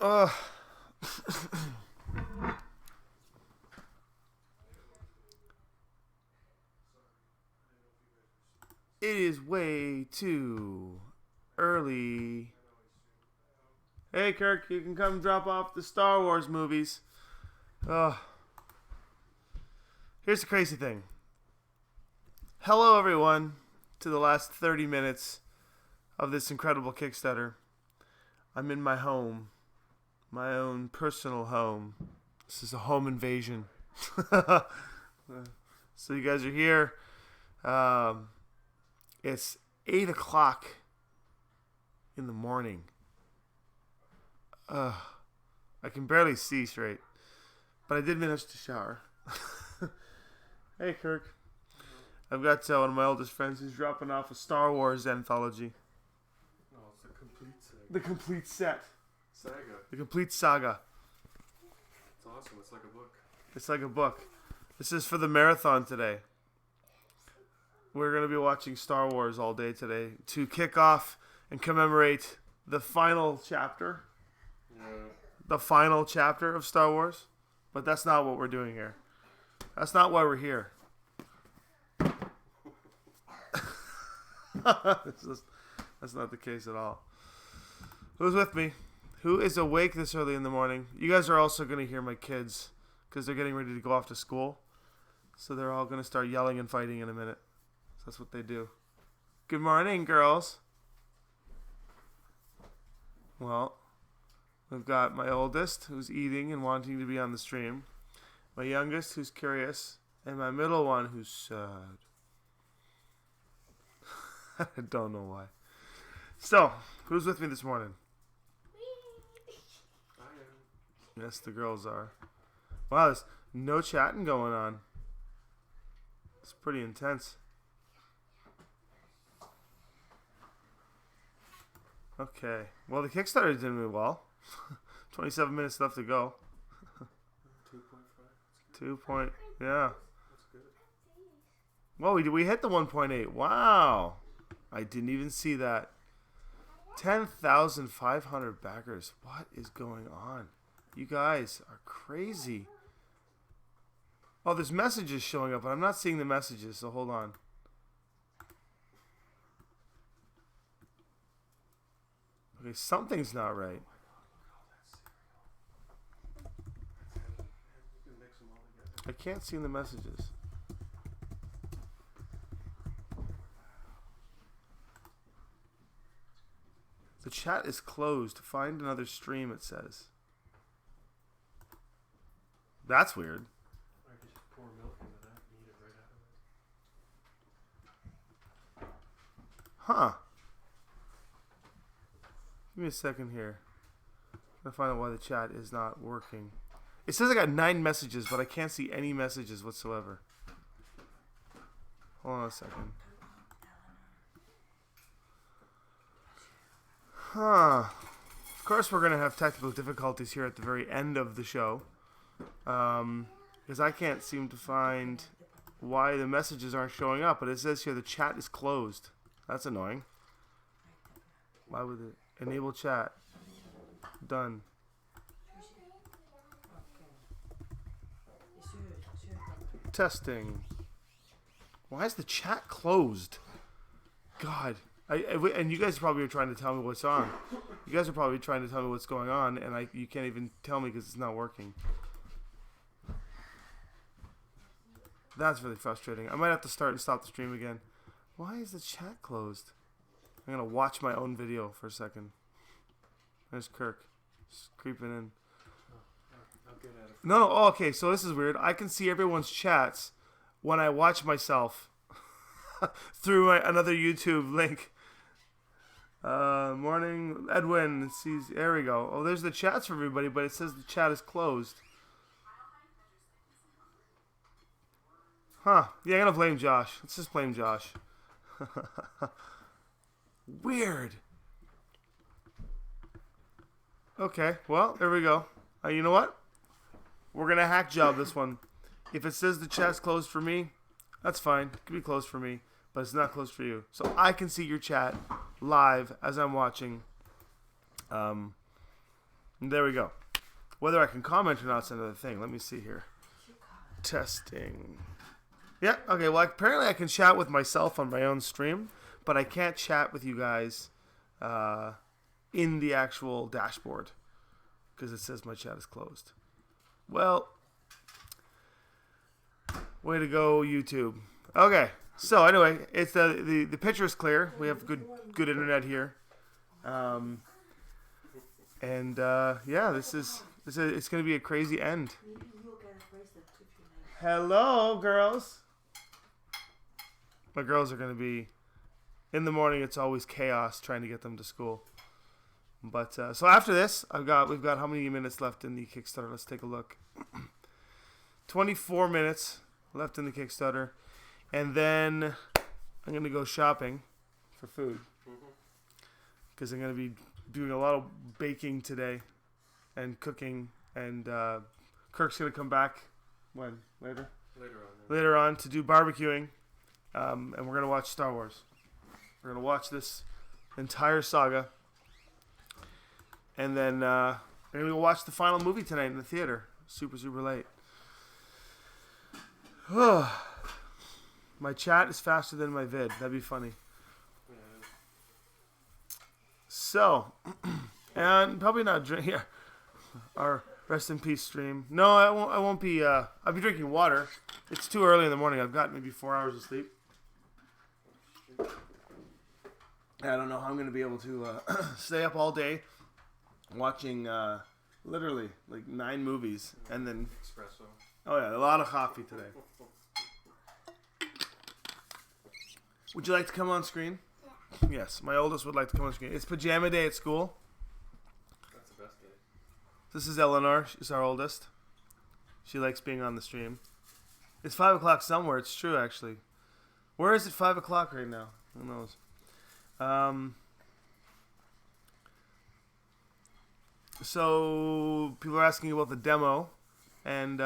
Ugh. It is way too early. Hey, Kirk, you can come drop off the Star Wars movies. Ugh. Here's the crazy thing. Hello, everyone, to the last 30 minutes of this incredible Kickstarter. I'm in my home, my own personal home. This is a home invasion. So you guys are here. It's 8 o'clock in the morning. I can barely see straight, but I did manage to shower. Hey, Kirk. I've got one of my oldest friends who's dropping off a Star Wars anthology. Oh, it's the complete saga. The complete set. Saga. The complete saga. It's awesome. It's like a book. It's like a book. This is for the marathon today. We're going to be watching Star Wars all day today to kick off and commemorate the final chapter. Yeah. The final chapter of Star Wars. But that's not what we're doing here. That's not why we're here. That's not the case at all. Who's with me? Who is awake this early in the morning? You guys are also going to hear my kids because they're getting ready to go off to school. So they're all going to start yelling and fighting in a minute. So that's what they do. Good morning, girls. Well, we've got my oldest who's eating and wanting to be on the stream. My youngest who's curious. And my middle one who's sad. I don't know why. So, who's with me this morning? I am. Yes, the girls are. Wow, there's no chatting going on. It's pretty intense. Okay. Well, the Kickstarter did really well. 27 minutes left to go. 2.5. 2 point. Yeah. That's good. Well, we hit the 1.8. Wow. I didn't even see that. 10,500 backers. What is going on? You guys are crazy. Oh, there's messages showing up, but I'm not seeing the messages, so hold on. Okay, something's not right. I can't see the messages. The chat is closed. Find another stream, it says. That's weird. I could just pour milk into that and eat it right out of it. Huh. Give me a second here. I'm going to find out why the chat is not working. It says I got 9 messages, but I can't see any messages whatsoever. Hold on a second. Huh. Of course we're going to have technical difficulties here at the very end of the show. Because I can't seem to find why the messages aren't showing up. But it says here the chat is closed. That's annoying. Why would it? Enable chat. Done. Testing. Why is the chat closed? God. And you guys probably are trying to tell me what's on. You guys are probably trying to tell me what's going on, and you can't even tell me because it's not working. That's really frustrating. I might have to start and stop the stream again. Why is the chat closed? I'm going to watch my own video for a second. There's Kirk. Just creeping in. I'll get at it. No. Oh, okay, so this is weird. I can see everyone's chats when I watch myself through another YouTube link. Morning, Edwin. Sees. There we go. Oh, there's the chats for everybody, but it says the chat is closed. Huh. Yeah, I'm going to blame Josh. Let's just blame Josh. Weird. Okay, well, there we go. You know what? We're going to hack job this one. If it says the chat's closed for me, that's fine. It can be closed for me, but it's not closed for you. So I can see your chat live as I'm watching There we go. Whether I can comment or not is another thing. Let me see here. Testing. Yeah, okay, well, apparently I can chat with myself on my own stream, but I can't chat with you guys in the actual dashboard because it says my chat is closed. Well, way to go, YouTube. Okay, so anyway, it's the picture is clear. We have good internet here. Yeah, it's going to be a crazy end. Hello, girls. My girls are going to be, in the morning, it's always chaos trying to get them to school. But, so after this, we've got how many minutes left in the Kickstarter? Let's take a look. 24 minutes left in the Kickstarter. And then I'm going to go shopping for food. Because I'm going to be doing a lot of baking today and cooking. And Kirk's going to come back, when? Later? Later on to do barbecuing. And we're going to watch Star Wars. We're going to watch this entire saga. And then we're going to go watch the final movie tonight in the theater. Super, super late. My chat is faster than my vid. That'd be funny. So, and probably not drink here. Our rest in peace stream. No, I won't be. I'll be drinking water. It's too early in the morning. I've got maybe 4 hours of sleep. I don't know how I'm going to be able to stay up all day watching literally like 9 movies and then Espresso. Oh yeah, a lot of coffee today. Would you like to come on screen? Yeah. Yes, my oldest would like to come on screen. It's pajama day at school. That's the best day. This is Eleanor. She's our oldest. She likes being on the stream. It's 5 o'clock somewhere. It's true, actually. Where is it 5 o'clock right now? Who knows? So people are asking about the demo, and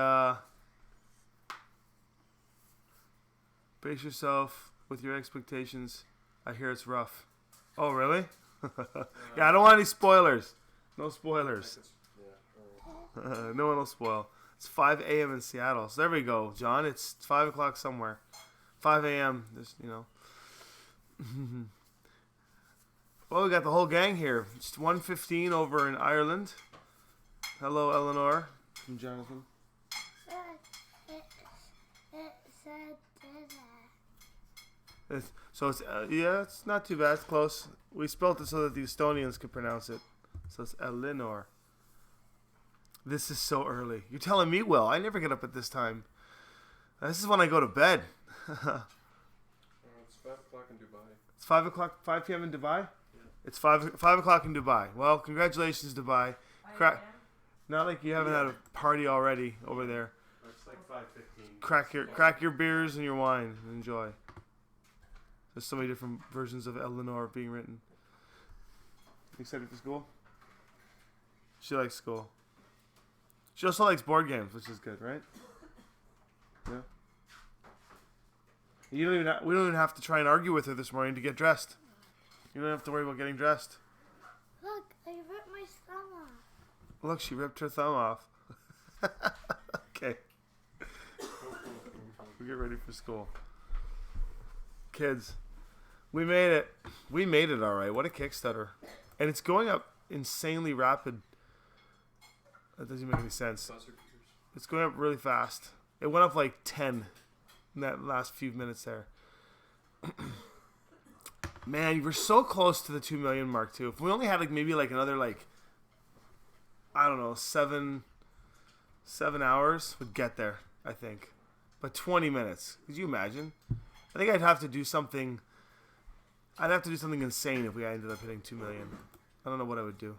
brace yourself with your expectations. I hear it's rough. Oh, really? Yeah, I don't want any spoilers. No spoilers. No one will spoil. It's 5 a.m. in Seattle. So there we go, John. It's 5 o'clock somewhere. 5 a.m. Just, you know. Well, we got the whole gang here. It's 1:15 over in Ireland. Hello, Eleanor. And Jonathan. So it's yeah, it's not too bad. It's close. We spelled it so that the Estonians could pronounce it. So it's Eleanor. This is so early. You're telling me, Will. I never get up at this time. This is when I go to bed. It's 5 o'clock in Dubai. It's 5 p.m. in Dubai? Yeah. It's 5 o'clock in Dubai. Well, congratulations, Dubai. Not like you haven't had a party already over there. It's like 5:15. Crack your beers and your wine and enjoy. There's so many different versions of Eleanor being written. You excited for school? She likes school. She also likes board games, which is good, right? Yeah. We don't even have to try and argue with her this morning to get dressed. You don't have to worry about getting dressed. Look, I ripped my thumb off. Look, she ripped her thumb off. Okay. We get ready for school. Kids, we made it. We made it all right. What a Kickstarter. And it's going up insanely rapid. That doesn't make any sense. It's going up really fast. It went up like 10 in that last few minutes there. Man, we're so close to the 2 million mark too. If we only had like maybe like another like, I don't know, 7 hours, we'd get there, I think. But 20 minutes. Could you imagine? I think I'd have to do something. I'd have to do something insane if we ended up hitting 2 million. I don't know what I would do.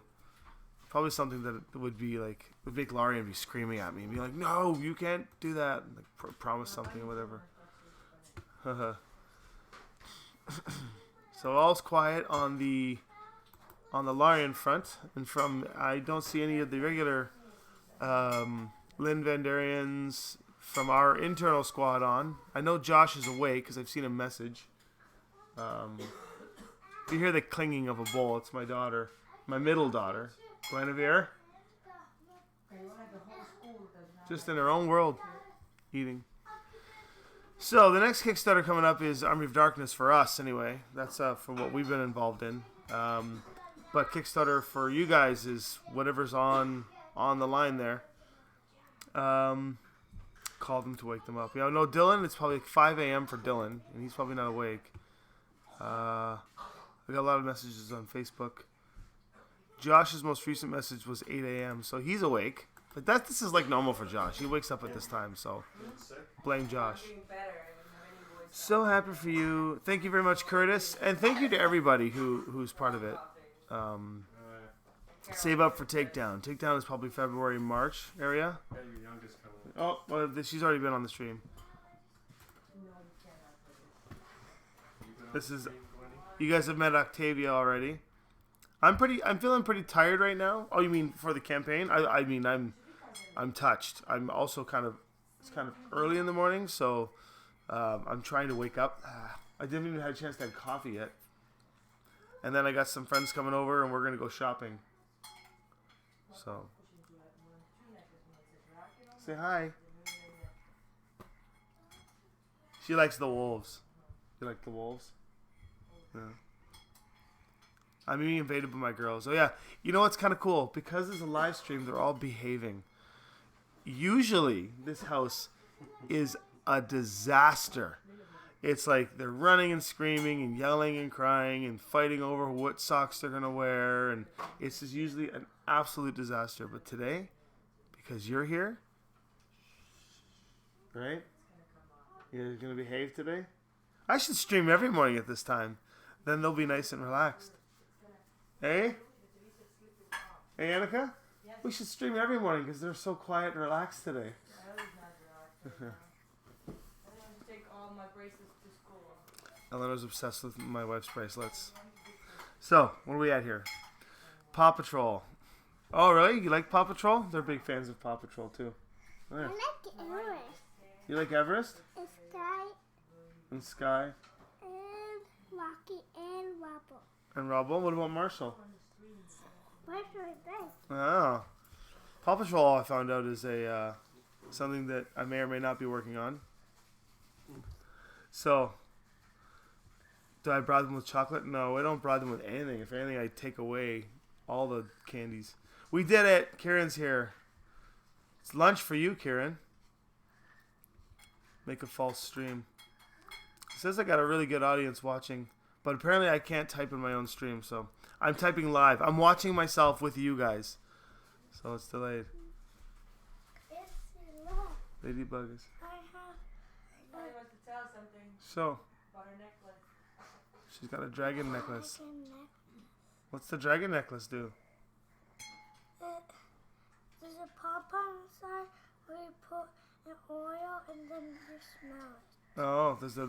Probably something that would be like, would make Laurie be screaming at me and be like, "No, you can't do that." And like promise something or whatever. So all's quiet on the Larian front, and I don't see any of the regular Lynnvanderians from our internal squad on. I know Josh is awake because I've seen a message. If you hear the clinging of a bowl, it's my daughter, my middle daughter, Guinevere. Just in her own world, eating. So the next Kickstarter coming up is Army of Darkness for us, anyway. That's for what we've been involved in. But Kickstarter for you guys is whatever's on the line there. Call them to wake them up. Yeah, no, Dylan. It's probably like 5 a.m. for Dylan, and he's probably not awake. I got a lot of messages on Facebook. Josh's most recent message was 8 a.m., so he's awake. But this is like normal for Josh. He wakes up at this time, so blame Josh. So happy for you. Thank you very much, Curtis. And thank you to everybody who's part of it. Save up for Takedown. Takedown is probably February, March area. Yeah, your youngest coming. Oh, well, she's already been on the stream. This is... You guys have met Octavia already. I'm feeling pretty tired right now. Oh, you mean for the campaign? I mean, I'm touched. I'm also it's kind of early in the morning, so I'm trying to wake up. I didn't even have a chance to have coffee yet. And then I got some friends coming over, and we're going to go shopping. So, say hi. She likes the wolves. You like the wolves? Yeah. I'm being invaded by my girls. Oh, yeah. You know what's kind of cool? Because it's a live stream, they're all behaving. Usually, this house is a disaster. It's like they're running and screaming and yelling and crying and fighting over what socks they're going to wear. And it's just usually an absolute disaster. But today, because you're here, right? You're going to behave today? I should stream every morning at this time. Then they'll be nice and relaxed. Hey? Hey, Annika? Yes. We should stream every morning because they're so quiet and relaxed today. I have to take all my bracelets to school. Eleanor's obsessed with my wife's bracelets. So, what are we at here? Paw Patrol. Oh, really? You like Paw Patrol? They're big fans of Paw Patrol, too. Oh, I yeah. like Everest. You like Everest? And Sky And Sky? and Rocky and Wobble. And Rubble? What about Marshall? Where's my best? Oh. Paw Patrol, I found out, is a something that I may or may not be working on. So, do I bribe them with chocolate? No, I don't bribe them with anything. If anything, I take away all the candies. We did it. Kieran's here. It's lunch for you, Kieran. Make a false stream. It says I got a really good audience watching, but apparently I can't type in my own stream, so I'm typing live. I'm watching myself with you guys, so it's delayed. It's long. Ladybug is. I have Somebody wants to tell something So, about her necklace. she's got a dragon necklace. dragon neck. What's the dragon necklace do? There's a pop-on inside where you put an oil and then you smell it. Oh, there's a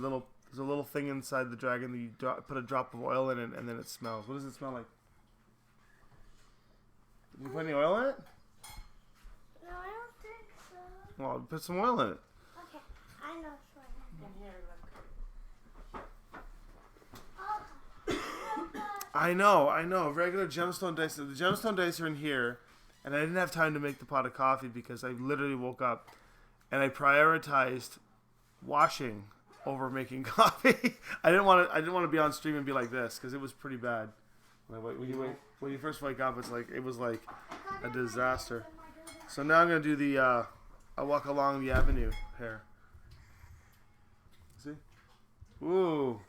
little thing inside the dragon that you put a drop of oil in it and then it smells. What does it smell like? Did you put any oil in it? No, I don't think so. Well, put some oil in it. Okay, I know it's right. In here, look. I know. Regular gemstone dice. The gemstone dice are in here, and I didn't have time to make the pot of coffee because I literally woke up and I prioritized washing over making coffee. I didn't want to be on stream and be like this because it was pretty bad. When you first wake up, it was like a disaster. So now I'm gonna do the I walk along the avenue hair. See? Ooh,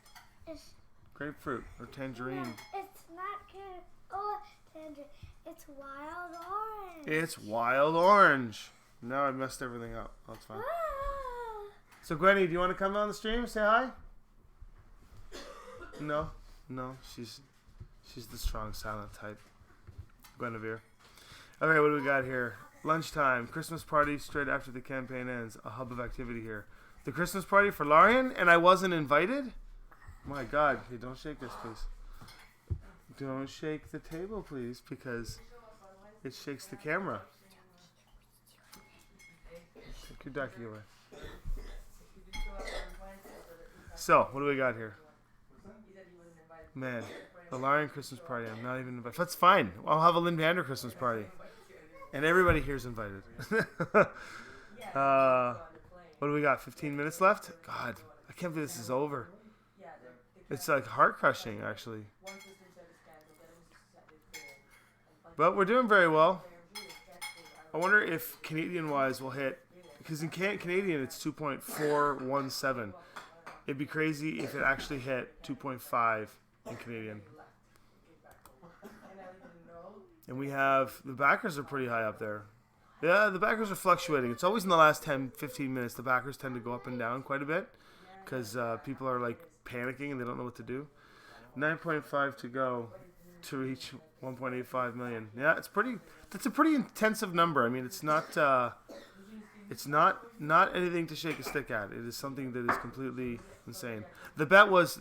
It's, grapefruit or tangerine. it's not good. Oh, tangerine. It's wild orange. It's wild orange. Now I messed everything up. That's fine. Ah. So Gwenny, do you want to come on the stream? Say hi. No, she's the strong silent type. Guinevere. Okay, what do we got here? Lunchtime, Christmas party straight after the campaign ends. A hub of activity here. The Christmas party for Larian, and I wasn't invited? My God, hey, don't shake this, please. Don't shake the table, please, because it shakes the camera. Take your ducky away. So, what do we got here? Man, the Larian Christmas party. I'm not even invited. That's fine. I'll have a Lynnvander Christmas party. And everybody here's invited. What do we got? 15 minutes left? God, I can't believe this is over. It's like heart crushing, actually. But we're doing very well. I wonder if Canadian-wise we'll hit, because in Canadian it's 2.417. It'd be crazy if it actually hit 2.5 in Canadian. And we have, the backers are pretty high up there. Yeah, the backers are fluctuating. It's always in the last 10, 15 minutes. The backers tend to go up and down quite a bit because people are like panicking and they don't know what to do. 9.5 to go to reach 1.85 million. Yeah, that's a pretty intensive number. I mean, it's not anything to shake a stick at. It is something that is completely insane. The bet was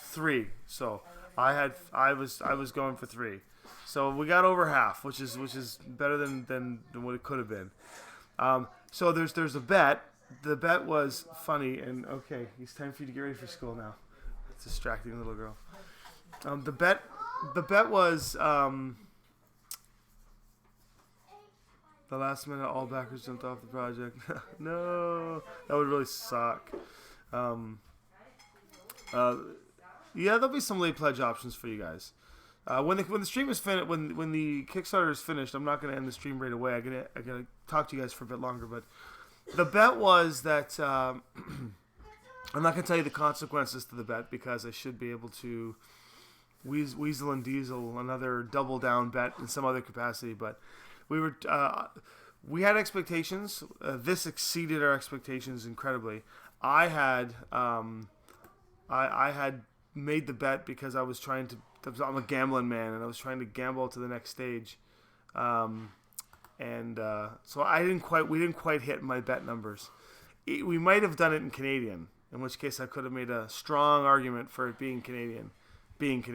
3. So I was going for 3. So we got over half, which is better than what it could have been. So there's a bet. The bet was funny, and okay, it's time for you to get ready for school now. It's distracting little girl. The bet was the last minute all backers jumped off the project. No, that would really suck. Yeah, there'll be some late pledge options for you guys. When the stream is finished, when the Kickstarter is finished, I'm not going to end the stream right away. I gotta talk to you guys for a bit longer. But the bet was that I'm not going to tell you the consequences to the bet because I should be able to weasel and diesel another double down bet in some other capacity. But we had expectations. This exceeded our expectations incredibly. I had made the bet because I was trying to. I'm a gambling man, and I was trying to gamble to the next stage, so we didn't quite hit my bet numbers. We might have done it in Canadian, in which case I could have made a strong argument for it being Canadian. Oh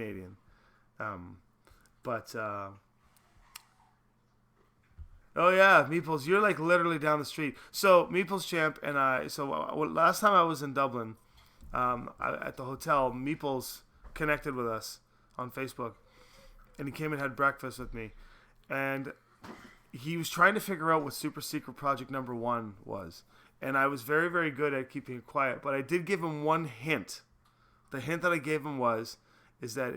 yeah, Meeples, you're like literally down the street. So Meeples Champ and I. So last time I was in Dublin, at the hotel, Meeples connected with us on Facebook, and he came and had breakfast with me, and he was trying to figure out what super secret project number 1 was, and I was very, very good at keeping it quiet, but I did give him one hint. The hint that I gave him is that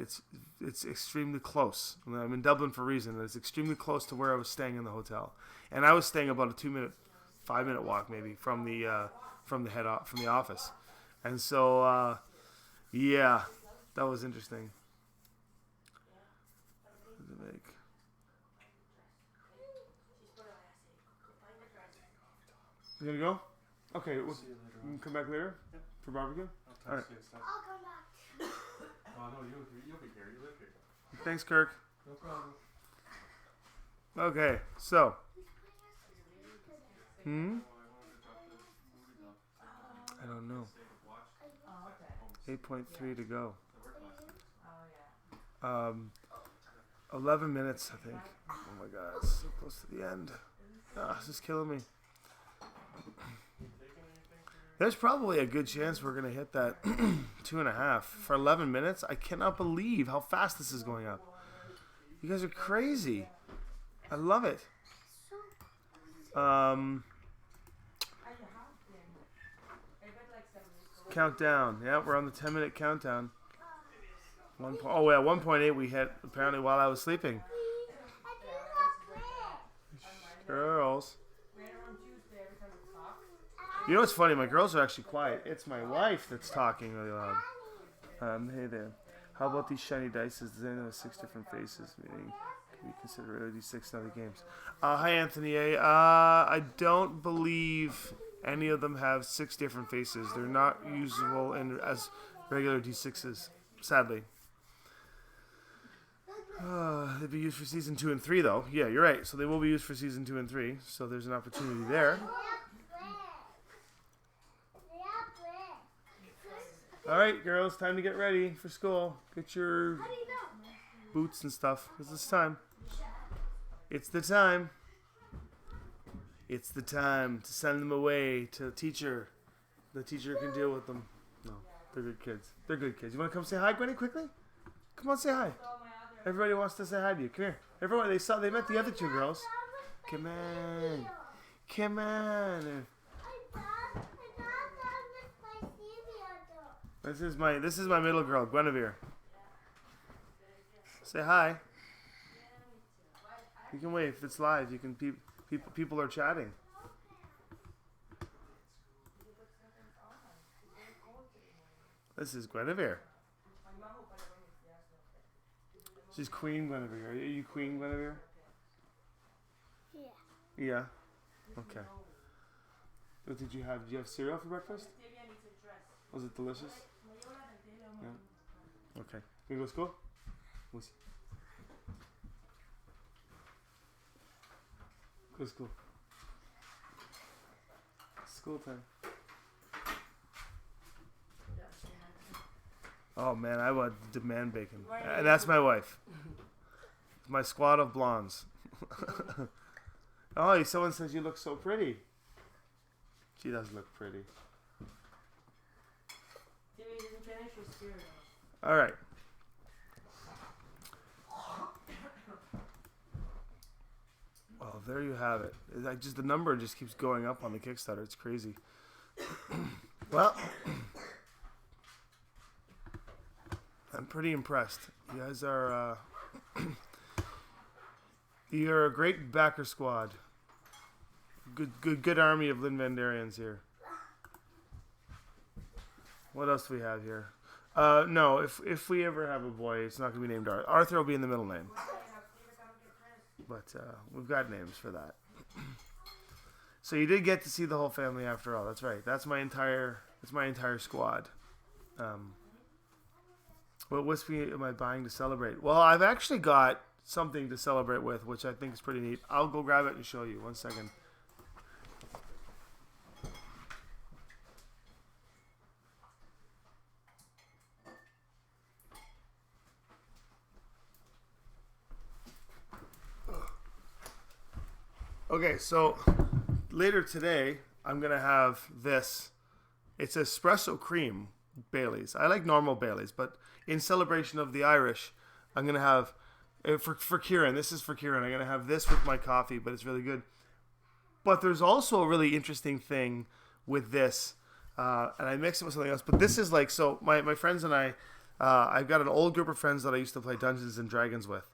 it's extremely close. I mean, I'm in Dublin for a reason. It's extremely close to where I was staying in the hotel, and I was staying about a 5-minute walk maybe from the office, and so yeah, that was interesting. You gonna go? Okay, we'll come back later for barbecue. All right. I'll come back. Oh no, you'll be here. You live here. Thanks, Kirk. No problem. Okay, so. I don't know. 8.3 to go. 11 minutes, I think. Oh my God, it's so close to the end. This is killing me. There's probably a good chance we're going to hit that 2.5 for 11 minutes. I cannot believe how fast this is going up. You guys are crazy. I love it. Countdown. Yeah, we're on the 10-minute countdown. 1.8 we hit apparently while I was sleeping. Girls. You know what's funny? My girls are actually quiet. It's my wife that's talking really loud. Hey there. How about these shiny dice? Does anyone have 6 different faces? Meaning, can we consider these 6 other games? Hi, Anthony A. I don't believe any of them have 6 different faces. They're not usable as regular D6s, sadly. They'd be used for season 2 and 3, though. Yeah, you're right. So they will be used for season 2 and 3. So there's an opportunity there. All right, girls, time to get ready for school. Get your boots and stuff, because it's time. It's the time. It's the time to send them away to the teacher. The teacher can deal with them. No, they're good kids. They're good kids. You want to come say hi, Gwenny, quickly? Come on, say hi. Everybody wants to say hi to you. Come here. Everyone, they met the other two girls. Come on. Come on. This is my middle girl, Guinevere. Say hi. You can wave. If it's live, you can people are chatting. This is Guinevere. She's Queen Guinevere. Are you Queen Guinevere? Yeah. Yeah. Okay. What did you have? Did you have cereal for breakfast? Was it delicious? Yeah. Okay. You go to school? We'll see. Go to school. School time. Oh man, I would demand bacon. And that's my wife. My squad of blondes. Oh, someone says you look so pretty. She does look pretty. All right. Well, there you have it. The number just keeps going up on the Kickstarter. It's crazy. Well, I'm pretty impressed. You guys are you're a great backer squad. Good army of Lynnvanderians here. What else do we have here? No, if we ever have a boy, it's not going to be named Arthur. Arthur will be in the middle name. But we've got names for that. So you did get to see the whole family after all. That's right. That's my entire squad. What whiskey am I buying to celebrate? Well, I've actually got something to celebrate with, which I think is pretty neat. I'll go grab it and show you. 1 second. Okay, so later today, I'm going to have this. It's espresso cream Baileys. I like normal Baileys, but in celebration of the Irish, I'm going to have, for Kieran, this is for Kieran, I'm going to have this with my coffee, but it's really good. But there's also a really interesting thing with this, and I mix it with something else, but this is like, so my friends and I've got an old group of friends that I used to play Dungeons and Dragons with,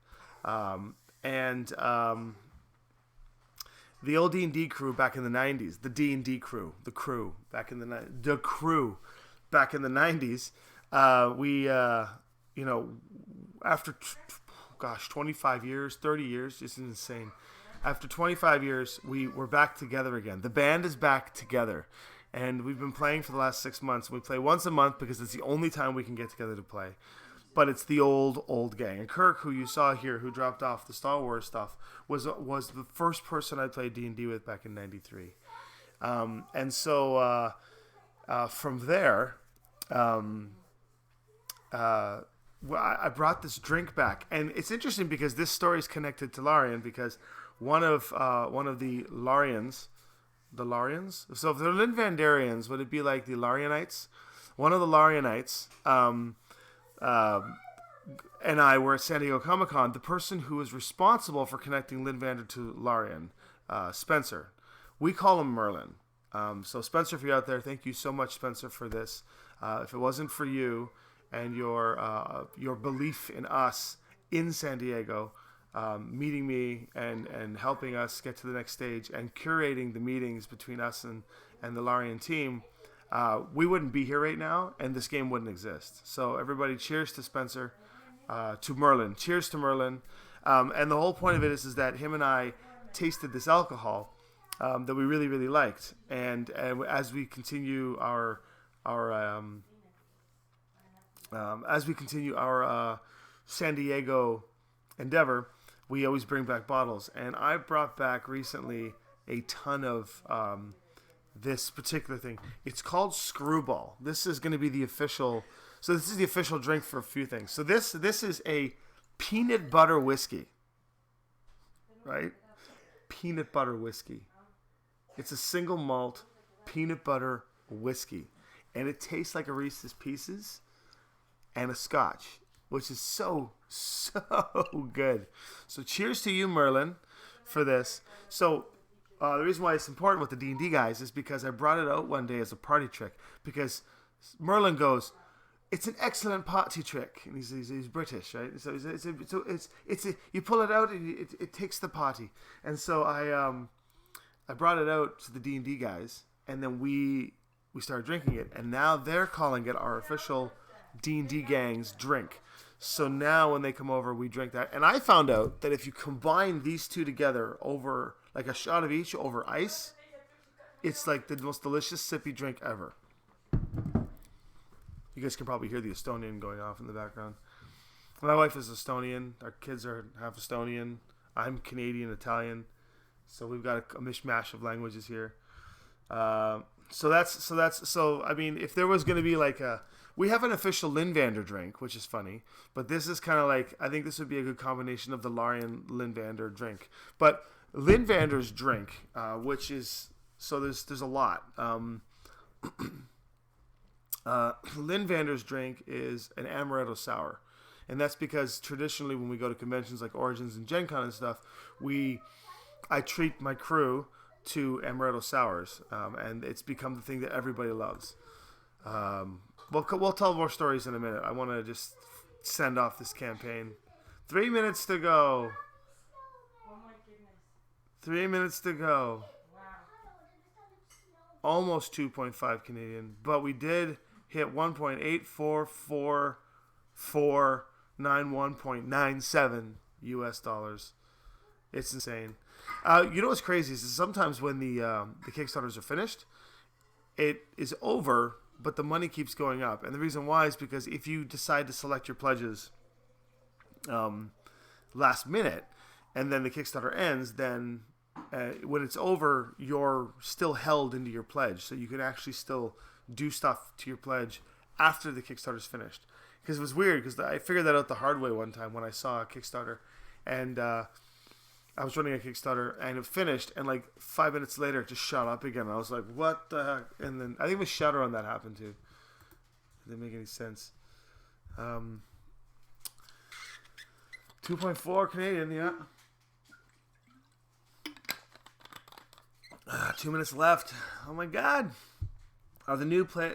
the old D&D crew back in the 90s, the D&D crew, the crew back in the 90s, after, 25 years, 30 years, this is insane. After 25 years, we were back together again. The band is back together, and we've been playing for the last 6 months. We play once a month because it's the only time we can get together to play. But it's the old gang. And Kirk, who you saw here, who dropped off the Star Wars stuff, was the first person I played D&D with back in '93. And so from there, I brought this drink back, and it's interesting because this story is connected to Lorien because one of the Lorians, so if they're Lynnvanderians, would it be like the Lorienites? One of the Lorienites, and I were at San Diego Comic-Con. The person who is responsible for connecting Lynnvander to Lorien, Spencer, we call him Merlin. So Spencer, if you're out there, thank you so much, Spencer, for this. If it wasn't for you and your belief in us in San Diego, meeting me and helping us get to the next stage and curating the meetings between us and the Lorien team, we wouldn't be here right now, and this game wouldn't exist. So everybody, cheers to Spencer, to Merlin. Cheers to Merlin. And the whole point of it is that him and I tasted this alcohol that we really, really liked. And as we continue our San Diego endeavor, we always bring back bottles. And I brought back recently a ton of this particular thing. It's called Screwball. This is going to be the official. So this is the official drink for a few things. So this is a peanut butter whiskey, right? Peanut butter whiskey. It's a single malt peanut butter whiskey, and it tastes like a Reese's Pieces and a Scotch. which is so good. So cheers to you, Merlin, for this. So the reason why it's important with the D&D guys is because I brought it out one day as a party trick. Because Merlin goes, "It's an excellent party trick," and he's British, right? So it's you pull it out and it takes the party. And so I brought it out to the D&D guys, and then we started drinking it, and now they're calling it our official D&D gang's drink. So now when they come over, we drink that. And I found out that if you combine these two together over, like a shot of each over ice, it's like the most delicious sippy drink ever. You guys can probably hear the Estonian going off in the background. My wife is Estonian. Our kids are half Estonian. I'm Canadian, Italian. So we've got a mishmash of languages here. So I mean, if there was going to be like we have an official Lynnvander drink, which is funny, but this is kind of like, I think this would be a good combination of the Larian Lynnvander drink. But Lynnvander's drink, which is, so there's a lot. Lynnvander's drink is an amaretto sour, and that's because traditionally when we go to conventions like Origins and Gen Con and stuff, I treat my crew to amaretto sours, and it's become the thing that everybody loves. We'll tell more stories in a minute. I want to just send off this campaign. 3 minutes to go. Oh my goodness. 3 minutes to go. Wow. Almost 2.5 Canadian, but we did hit 1.84491.97 US dollars. It's insane. You know what's crazy is sometimes when the Kickstarters are finished, it is over, but the money keeps going up. And the reason why is because if you decide to select your pledges last minute, and then the Kickstarter ends, then when it's over, you're still held into your pledge. So you can actually still do stuff to your pledge after the Kickstarter's finished. Because it was weird, because I figured that out the hard way one time when I saw a Kickstarter. And I was running a Kickstarter, and it finished, and like 5 minutes later, it just shot up again. I was like, what the heck? And then I think with Shadowrun that happened too. It didn't make any sense. 2.4 Canadian, yeah. 2 minutes left. Oh my god. Are the new play?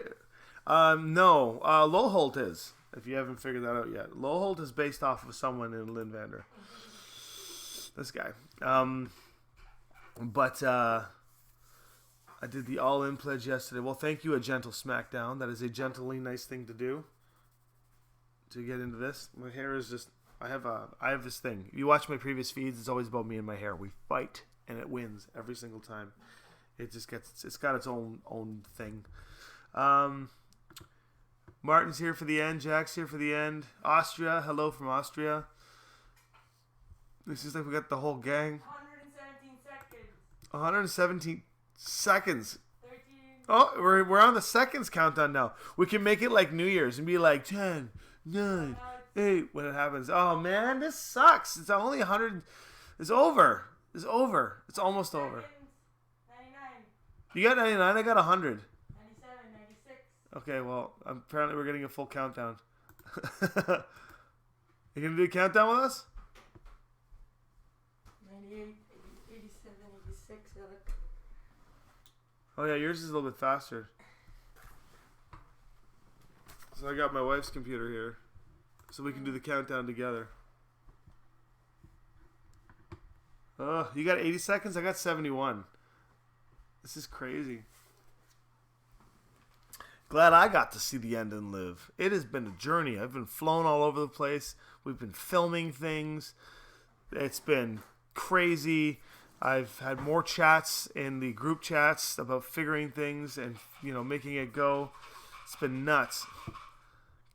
No. Lowholt is. If you haven't figured that out yet, Lowholt is based off of someone in Lynnvander. This guy. But I did the all-in pledge yesterday. Well, thank you, A Gentle Smackdown. That is a gently nice thing to do. To get into this. My hair is just... I have this thing. If you watch my previous feeds, it's always about me and my hair. We fight, and it wins every single time. It just gets... It's got its own thing. Martin's here for the end. Jack's here for the end. Austria. Hello from Austria. This is like we got the whole gang. 117 seconds. 117 seconds. 13. Oh, we're on the seconds countdown now. We can make it like New Year's and be like 10, 9, 8 when it happens. Oh man, this sucks. It's only 100. It's over. It's over. It's almost over. 99. You got 99. I got 100. 97, 96. Okay, well apparently we're getting a full countdown. You gonna do a countdown with us? 98, 87, 86. Oh yeah, yours is a little bit faster. So I got my wife's computer here, so we can do the countdown together. Oh, you got 80 seconds? I got 71. This is crazy. Glad I got to see the end and live. It has been a journey. I've been flown all over the place. We've been filming things. It's been crazy. I've had more chats in the group chats about figuring things and, making it go. It's been nuts.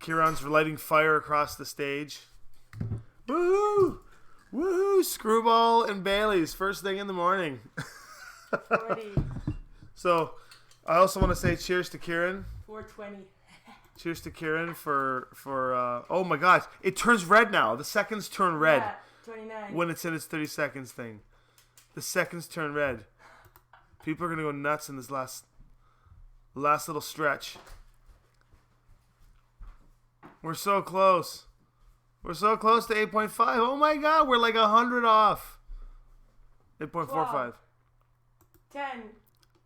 Kieran's lighting fire across the stage. Woohoo! Woohoo! Screwball and Bailey's first thing in the morning. 40. So, I also want to say cheers to Kieran. 420. Cheers to Kieran for oh my gosh, it turns red now. The seconds turn red. Yeah, 29. When it's in its 30 seconds thing. The seconds turn red. People are going to go nuts in this last little stretch. We're so close. We're so close to 8.5. Oh my god, we're like 100 off. 8.45. 10,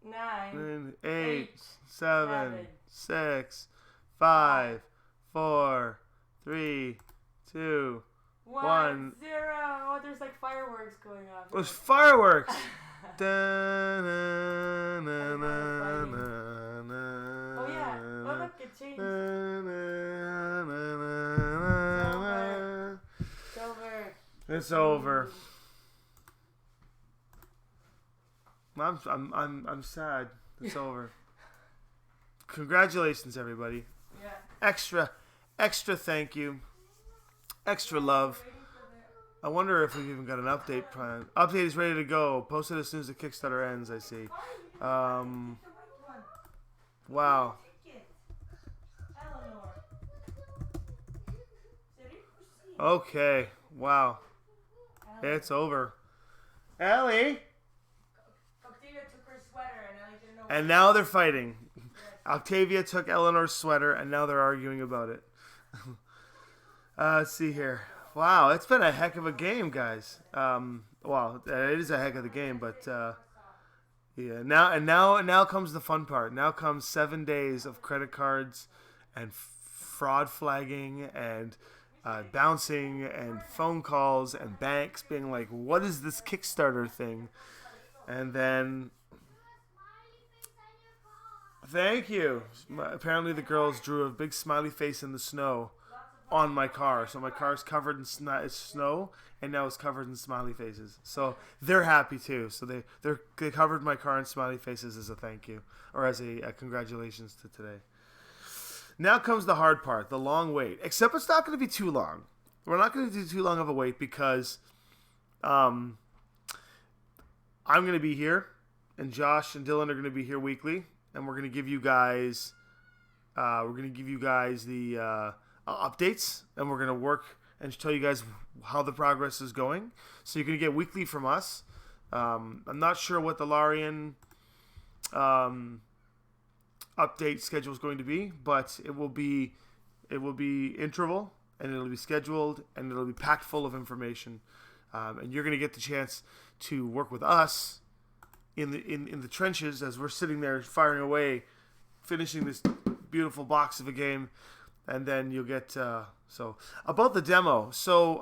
9, 8, 7, 6, 5, 4, 3, 2, 1. 0. Oh, there's like fireworks going off. There's fireworks. Oh yeah. Oh look, it changed. It's over. It's over. I'm sad. It's over. Congratulations, everybody. Yeah. Extra thank you. Extra love. I wonder if we've even got an update plan. Update is ready to go. Posted as soon as the Kickstarter ends, I see. Wow. Okay. Wow. It's over. Ellie! Octavia took her sweater and Ellie didn't know. And now they're fighting. Octavia took Eleanor's sweater and now they're arguing about it. Let's see here. Wow, it's been a heck of a game, guys. Well, it is a heck of a game, but yeah. Now comes the fun part. Now comes 7 days of credit cards and fraud flagging and bouncing and phone calls and banks being like, "What is this Kickstarter thing?" And then, thank you. Apparently, the girls drew a big smiley face in the snow on my car, so my car's covered in snow, and now it's covered in smiley faces. So they're happy too. So they covered my car in smiley faces as a thank you, or as a congratulations to today. Now comes the hard part, the long wait. Except it's not going to be too long. We're not going to do too long of a wait because I'm going to be here, and Josh and Dylan are going to be here weekly, and we're going to give you guys the updates, and we're going to work and tell you guys how the progress is going. So you're going to get weekly from us. I'm not sure what the Larian update schedule is going to be, but it will be interval, and it'll be scheduled, and it'll be packed full of information. And you're going to get the chance to work with us in the trenches as we're sitting there firing away, finishing this beautiful box of a game. And then you'll get, so, about the demo. So,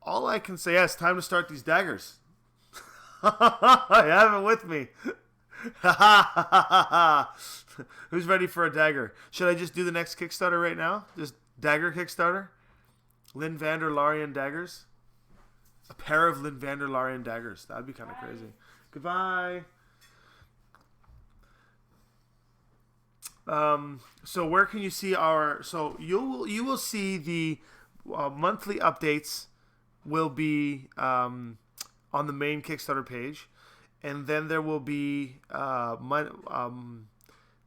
all I can say is time to start these daggers. I have it with me. Who's ready for a dagger? Should I just do the next Kickstarter right now? Just dagger Kickstarter? Lynnvander Larian daggers? A pair of Lynnvander Larian daggers. That'd be kind of crazy. Goodbye. So where can you see our? So you will see the monthly updates will be on the main Kickstarter page, and then there will be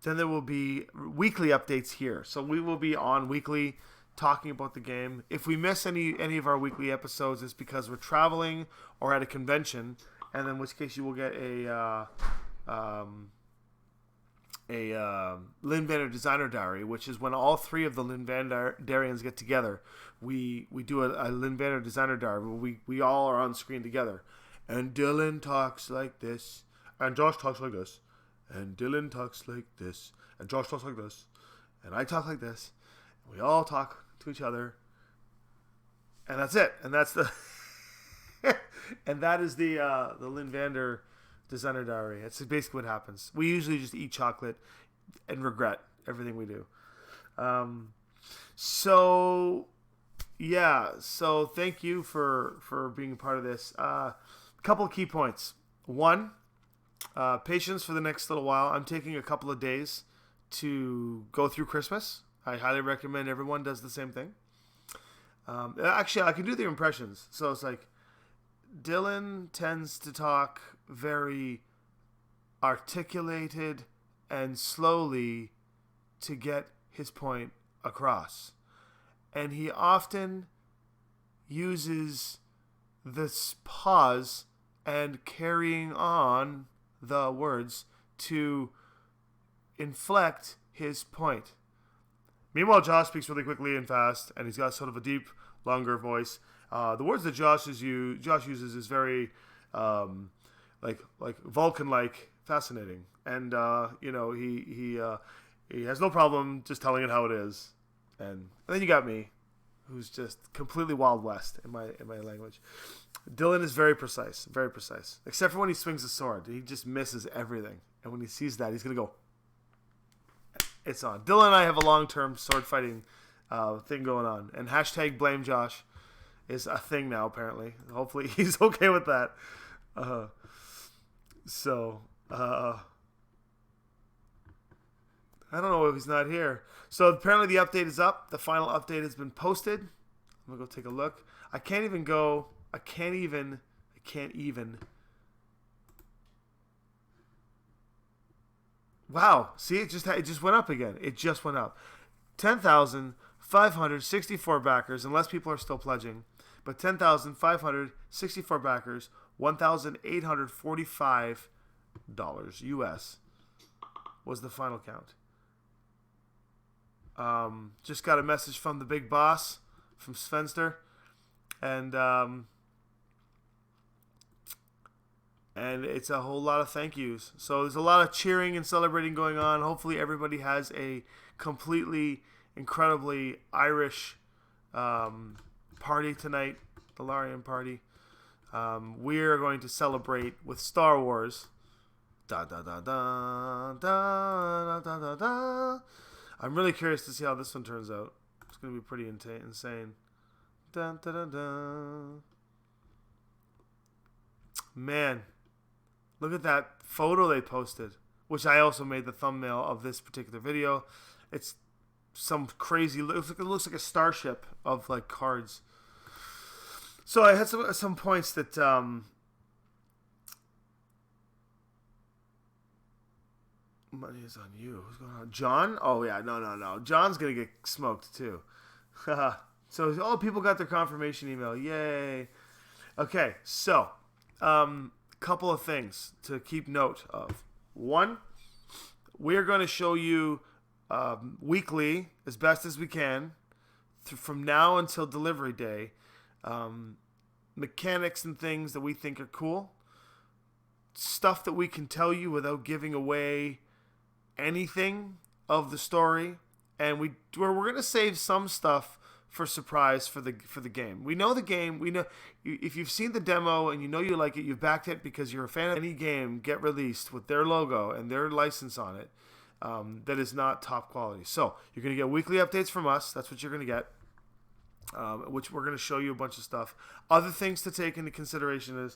weekly updates here. So we will be on weekly talking about the game. If we miss any of our weekly episodes, it's because we're traveling or at a convention, and in which case you will get a Lynnvander Designer Diary, which is when all three of the Lynnvandarians get together. We do a Lynnvander Designer Diary where we all are on screen together. And Dylan talks like this, and Josh talks like this, and Dylan talks like this, and Josh talks like this, and I talk like this. And we all talk to each other, and that's it. And that's the and that is the Lynnvander Designer Diary. That's basically what happens. We usually just eat chocolate and regret everything we do. So thank you for being a part of this. Couple of key points. One, patience for the next little while. I'm taking a couple of days to go through Christmas. I highly recommend everyone does the same thing. Actually, I can do the impressions. So it's like Dylan tends to talk very articulated and slowly to get his point across. And he often uses this pause and carrying on the words to inflect his point. Meanwhile, Josh speaks really quickly and fast, and he's got sort of a deep, longer voice. The words that Josh uses is very like Vulcan-like, fascinating, and he has no problem just telling it how it is. And then you got me, who's just completely Wild West in my language. Dylan is very precise, except for when he swings a sword. He just misses everything, and when he sees that, he's gonna go. It's on. Dylan and I have a long-term sword fighting thing going on, and hashtag blame Josh is a thing now, apparently. Hopefully he's okay with that. I don't know if he's not here. So apparently the update is up. The final update has been posted. I'm going to go take a look. I can't even. Wow. See, it just went up again. It just went up. 10,564 backers, unless people are still pledging. But 10,564 backers, $1,845 US was the final count. Just got a message from the big boss, from Svenster, and it's a whole lot of thank yous. So there's a lot of cheering and celebrating going on. Hopefully everybody has a completely, incredibly Irish party tonight, the Larian party. We're going to celebrate with Star Wars. Da da da da da da da da. I'm really curious to see how this one turns out. It's going to be pretty insane. Da da da da. Man, look at that photo they posted, which I also made the thumbnail of this particular video. It's some crazy. It looks like a starship of like cards. So I had some points that money is on you. Who's going on? John? Oh yeah, no. John's gonna get smoked too. So people got their confirmation email. Yay. Okay, so couple of things to keep note of. One, we are going to show you weekly, as best as we can, from now until delivery day, mechanics and things that we think are cool, stuff that we can tell you without giving away anything of the story, and we're going to save some stuff for surprise for the game. We know the game. We know if you've seen the demo and you know you like it, you've backed it because you're a fan of any game get released with their logo and their license on it that is not top quality. So you're going to get weekly updates from us. That's what you're going to get. Which we're going to show you a bunch of stuff. Other things to take into consideration is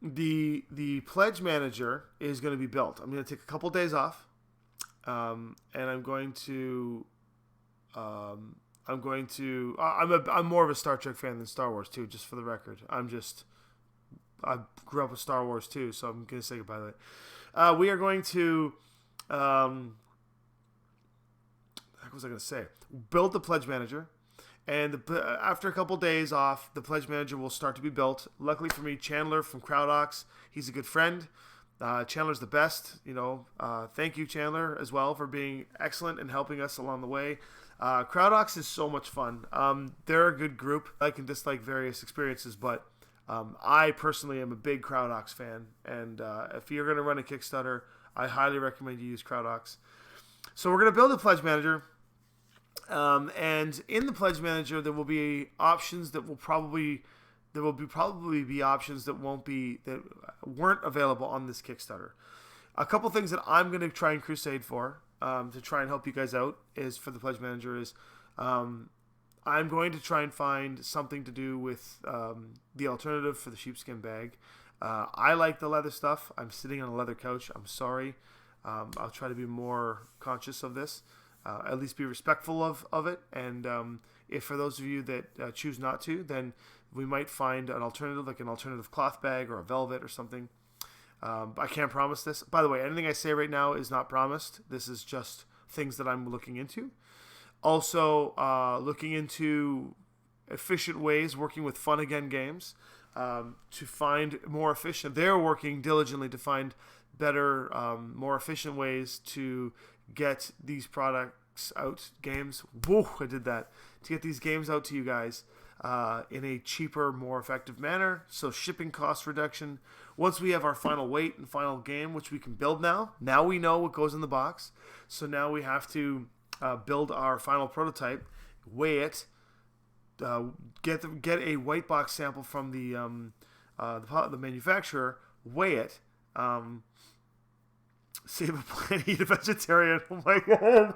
the pledge manager is going to be built. I'm going to take a couple days off, and I'm more of a Star Trek fan than Star Wars too. Just for the record, I grew up with Star Wars too, so I'm going to say goodbye to that. We are going to. What was I going to say? Build the pledge manager, and after a couple days off, the pledge manager will start to be built. Luckily for me, Chandler from CrowdOx, he's a good friend. Chandler's the best, thank you, Chandler, as well, for being excellent and helping us along the way. CrowdOx is so much fun. They're a good group. I can dislike various experiences, but I personally am a big CrowdOx fan, and if you're going to run a Kickstarter, I highly recommend you use CrowdOx. So we're going to build a pledge manager. And in the pledge manager, there will be options that will probably be options that weren't available on this Kickstarter. A couple things that I'm going to try and crusade for to try and help you guys out is for the pledge manager is I'm going to try and find something to do with the alternative for the sheepskin bag. I like the leather stuff. I'm sitting on a leather couch. I'm sorry. I'll try to be more conscious of this. At least be respectful of it, and if for those of you that choose not to, then we might find an alternative, like an alternative cloth bag or a velvet or something. I can't promise this. By the way, anything I say right now is not promised. This is just things that I'm looking into. Also, looking into efficient ways, working with Fun Again Games to find more efficient. They're working diligently to find better, more efficient ways to get these out games. Whoa, I did that. To get these games out to you guys in a cheaper, more effective manner. So shipping cost reduction. Once we have our final weight and final game, which we can build now. Now we know what goes in the box. So now we have to build our final prototype, weigh it, get a white box sample from the manufacturer, weigh it, save a planet, eat a vegetarian. Oh my god.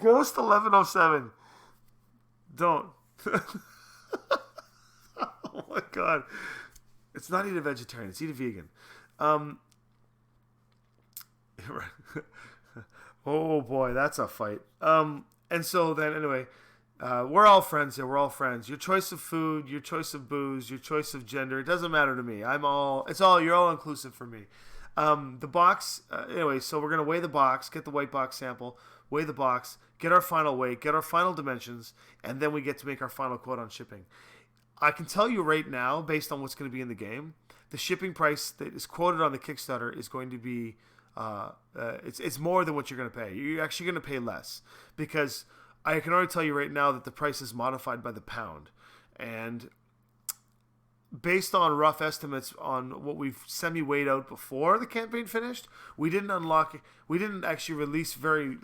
Ghost 1107. Don't. Oh my god. It's not eat a vegetarian, it's eat a vegan. Oh boy, that's a fight. And so then anyway, we're all friends here. We're all friends. Your choice of food, your choice of booze, your choice of gender, it doesn't matter to me. You're all inclusive for me. The box, anyway, so we're going to weigh the box, get the white box sample, weigh the box, get our final weight, get our final dimensions, and then we get to make our final quote on shipping. I can tell you right now, based on what's going to be in the game, the shipping price that is quoted on the Kickstarter is going to be, it's more than what you're going to pay. You're actually going to pay less, because I can already tell you right now that the price is modified by the pound. And based on rough estimates on what we've semi-weighed out before the campaign finished, we didn't actually release very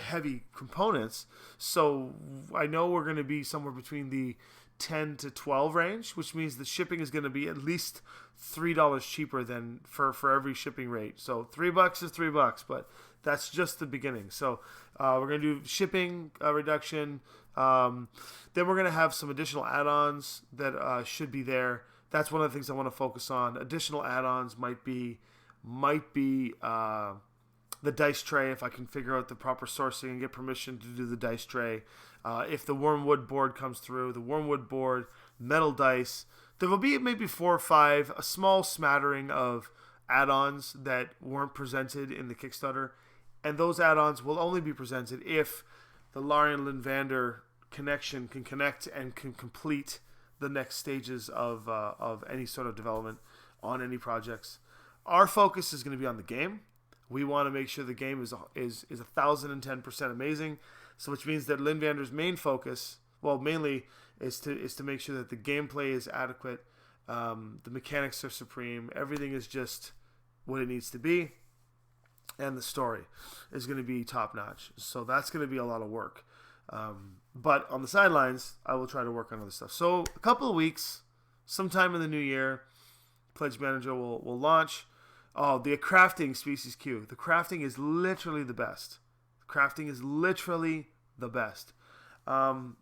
heavy components. So I know we're going to be somewhere between the 10 to 12 range, which means the shipping is going to be at least $3 cheaper than for every shipping rate. So $3 is $3, but that's just the beginning. So we're going to do shipping reduction. Then we're going to have some additional add-ons that should be there. That's one of the things I want to focus on. Additional add-ons might be the dice tray, if I can figure out the proper sourcing and get permission to do the dice tray. If the wormwood board comes through, the wormwood board, metal dice. There will be maybe 4 or 5, a small smattering of add-ons that weren't presented in the Kickstarter. And those add-ons will only be presented if the Lynnvander connection can connect and can complete the next stages of any sort of development on any projects. Our focus is going to be on the game. We want to make sure the game is 1,010% amazing. So which means that Lynnvander's main focus, mainly is to make sure that the gameplay is adequate, the mechanics are supreme, everything is just what it needs to be, and the story is going to be top notch. So that's going to be a lot of work. But on the sidelines, I will try to work on other stuff. So a couple of weeks, sometime in the new year, Pledge Manager will launch. Oh, the crafting species queue. The crafting is literally the best. Crafting is literally the best. The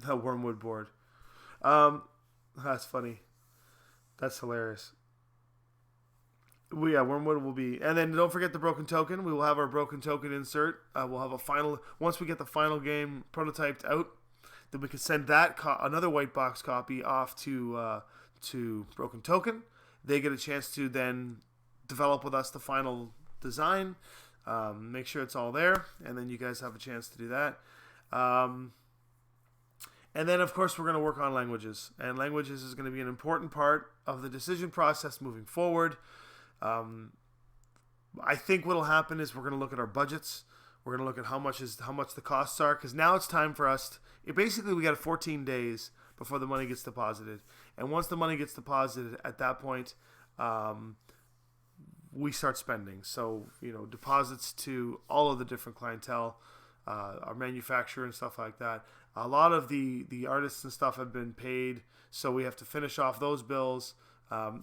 wormwood board. That's funny. That's hilarious. Wormwood will be, and then don't forget the broken token. We will have our broken token insert. We'll have a final. Once we get the final game prototyped out, then we can send that another white box copy off to Broken Token. They get a chance to then develop with us the final design, make sure it's all there, and then you guys have a chance to do that. And then, of course, we're going to work on languages. And languages is going to be an important part of the decision process moving forward. I think what will happen is we're going to look at our budgets. We're going to look at how much the costs are, because now it's time for us. Basically, we got 14 days before the money gets deposited. And once the money gets deposited, at that point, we start spending. So, deposits to all of the different clientele, our manufacturer and stuff like that. A lot of the artists and stuff have been paid, so we have to finish off those bills.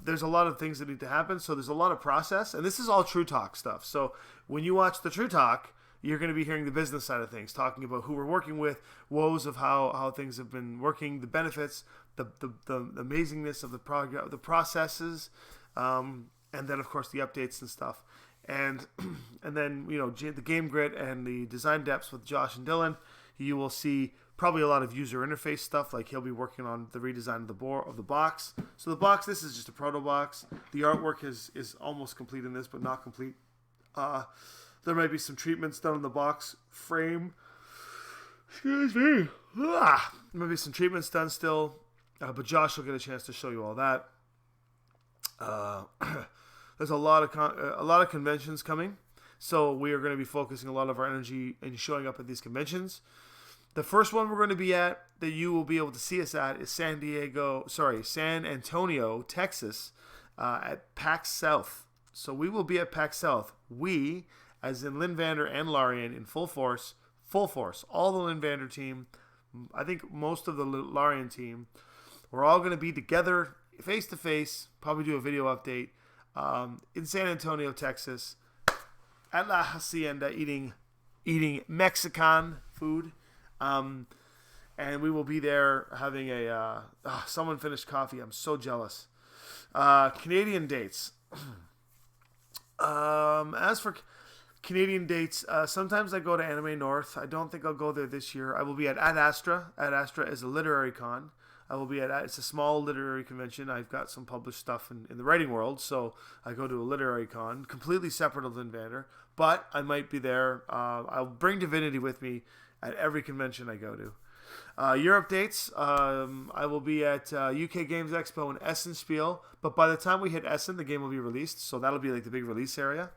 There's a lot of things that need to happen, so there's a lot of process, and this is all True Talk stuff. So when you watch the True Talk, you're going to be hearing the business side of things, talking about who we're working with, woes of how things have been working, the benefits, the amazingness of the processes, and then of course the updates and stuff, and then the game grit and the design depths with Josh and Dylan. You will see probably a lot of user interface stuff, like he'll be working on the redesign of the box. So the box, this is just a proto box. The artwork is almost complete in this, but not complete. There might be some treatments done on the box frame. Excuse me. There might be some treatments done still, but Josh will get a chance to show you all that. There's a lot of conventions coming, so we are going to be focusing a lot of our energy in showing up at these conventions. The first one we're going to be at that you will be able to see us at is San Antonio, Texas, at PAX South. So we will be at PAX South. We, as in Lynnvander and Larian, in full force, all the Lynnvander team, I think most of the Larian team, we're all going to be together, face to face, probably do a video update in San Antonio, Texas, at La Hacienda, eating Mexican food. And we will be there having someone finished coffee. I'm so jealous. Canadian dates. As for Canadian dates, sometimes I go to Anime North. I don't think I'll go there this year. I will be at Ad Astra. Ad Astra is a literary con. I will be it's a small literary convention. I've got some published stuff in the writing world, so I go to a literary con, completely separate of Lynnvander, but I might be there. I'll bring Divinity with me at every convention I go to. Europe dates, I will be at UK Games Expo in Essen Spiel, but by the time we hit Essen, the game will be released, so that'll be like the big release area.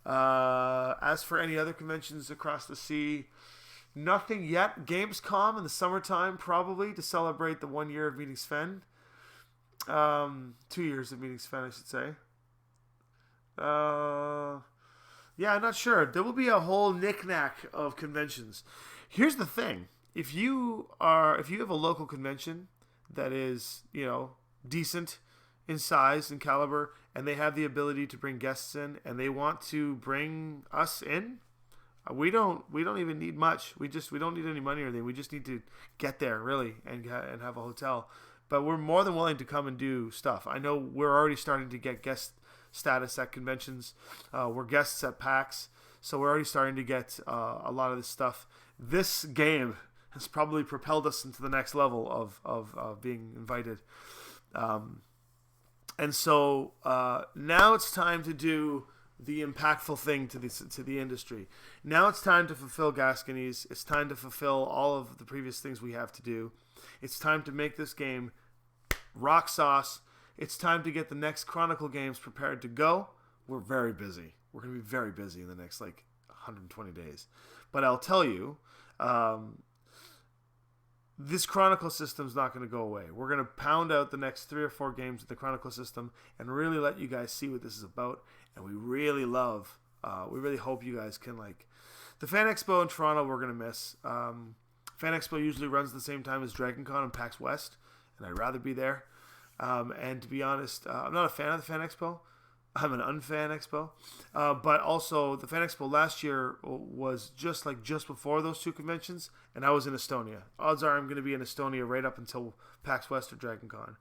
As for any other conventions across the sea, nothing yet. Gamescom in the summertime, probably, to celebrate the 1 year of meeting Sven. 2 years of meeting Sven, I should say. Yeah, I'm not sure. There will be a whole knick-knack of conventions. Here's the thing. If you have a local convention that is, decent in size and caliber, and they have the ability to bring guests in, and they want to bring us in, we don't even need much. We don't need any money or anything. We just need to get there, really, and have a hotel. But we're more than willing to come and do stuff. I know we're already starting to get guest status at conventions. We're guests at PAX, so we're already starting to get a lot of this stuff. This game has probably propelled us into the next level of being invited. And so now it's time to do the impactful thing to the industry. Now it's time to fulfill Gascony's. It's time to fulfill all of the previous things we have to do. It's time to make this game rock sauce. It's time to get the next Chronicle games prepared to go. We're very busy. We're going to be very busy in the next 120 days. But I'll tell you, this Chronicle system is not going to go away. We're going to pound out the next 3 or 4 games of the Chronicle system and really let you guys see what this is about. And we really hope you guys can the Fan Expo in Toronto. We're going to miss. Fan Expo usually runs the same time as Dragon Con and PAX West, and I'd rather be there. And to be honest, I'm not a fan of the Fan Expo. I'm an unfan Expo. But also, the Fan Expo last year was just before those 2 conventions, and I was in Estonia. Odds are I'm going to be in Estonia right up until PAX West or Dragon Con.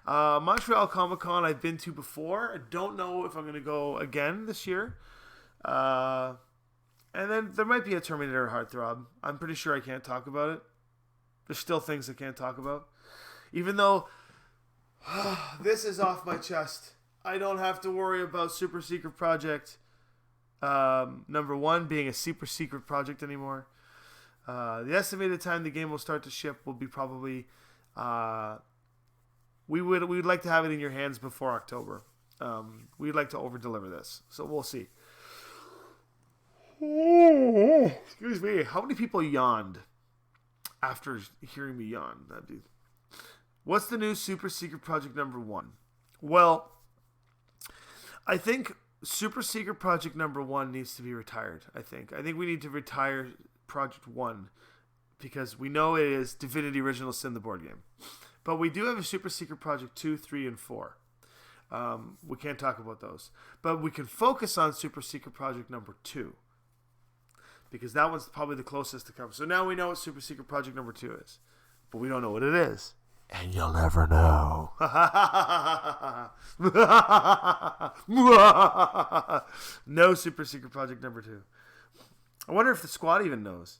Montreal Comic Con I've been to before. I don't know if I'm going to go again this year. And then there might be a Terminator Heartthrob. I'm pretty sure I can't talk about it. There's still things I can't talk about. Even though this is off my chest. I don't have to worry about Super Secret Project number 1 being a super secret project anymore. The estimated time the game will start to ship will be probably we would like to have it in your hands before October. We'd like to over deliver this, so we'll see. Excuse me. How many people yawned after hearing me yawn? What's the new Super Secret Project number 1? Well, I think Super Secret Project number 1 needs to be retired. I think we need to retire Project 1 because we know it is Divinity Original Sin, the board game. But we do have a Super Secret Project 2, 3, and 4. We can't talk about those. But we can focus on Super Secret Project number 2 because that one's probably the closest to come. So now we know what Super Secret Project number 2 is. But we don't know what it is. And you'll never know. No Super Secret Project number 2. I wonder if the squad even knows.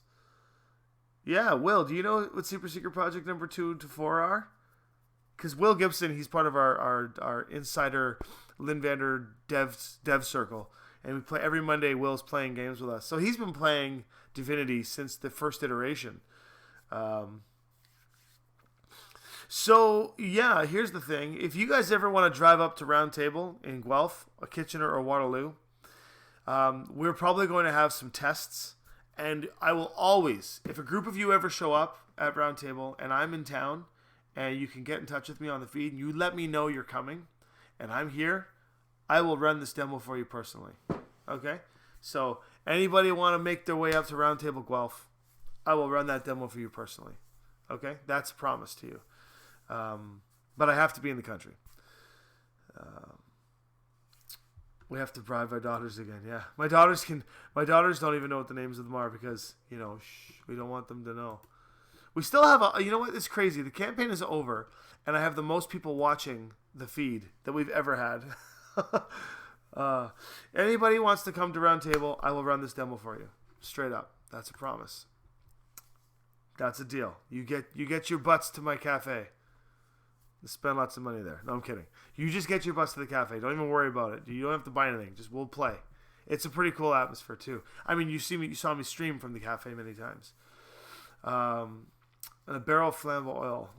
Yeah, Will, do you know what Super Secret Project number 2 to 4 are? Because Will Gibson, he's part of our insider Lynnvander dev circle. And we play every Monday. Will's playing games with us. So he's been playing Divinity since the first iteration. So, yeah, here's the thing. If you guys ever want to drive up to Round Table in Guelph, or Kitchener, or Waterloo, we're probably going to have some tests. And I will always, if a group of you ever show up at Round Table and I'm in town, and you can get in touch with me on the feed, and you let me know you're coming, and I'm here, I will run this demo for you personally. Okay? So, anybody want to make their way up to Round Table Guelph, I will run that demo for you personally. Okay? That's a promise to you. But I have to be in the country. We have to bribe our daughters again. Yeah, my daughters don't even know what the names of them are because we don't want them to know. We still have you know what? It's crazy. The campaign is over, and I have the most people watching the feed that we've ever had. Anybody wants to come to Round Table, I will run this demo for you. Straight up. That's a promise. That's a deal. You get your butts to my cafe. Spend lots of money there. No, I'm kidding. You just get your bus to the cafe. Don't even worry about it. You don't have to buy anything. Just we'll play. It's a pretty cool atmosphere too. I mean, you saw me stream from the cafe many times. And a barrel of flammable oil.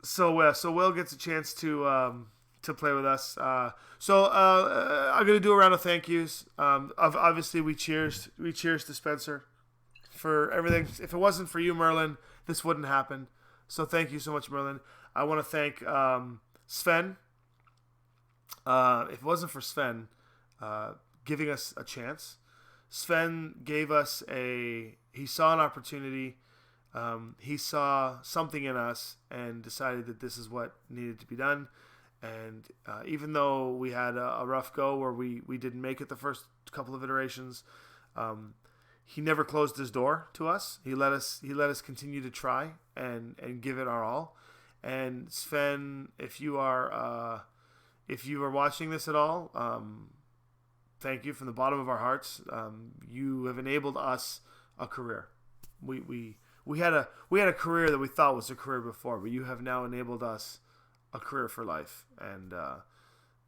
So Will gets a chance to play with us. I'm gonna do a round of thank yous. Obviously we cheers to Spencer for everything. If it wasn't for you, Merlin, this wouldn't happen. So thank you so much, Merlin. I want to thank Sven. If it wasn't for Sven giving us a chance, Sven gave us he saw an opportunity. He saw something in us and decided that this is what needed to be done. And even though we had a rough go where we didn't make it the first couple of iterations, he never closed his door to us. He let us continue to try and give it our all. And Sven, if you are watching this at all, thank you from the bottom of our hearts. You have enabled us a career. We had a career that we thought was a career before, but you have now enabled us a career for life, and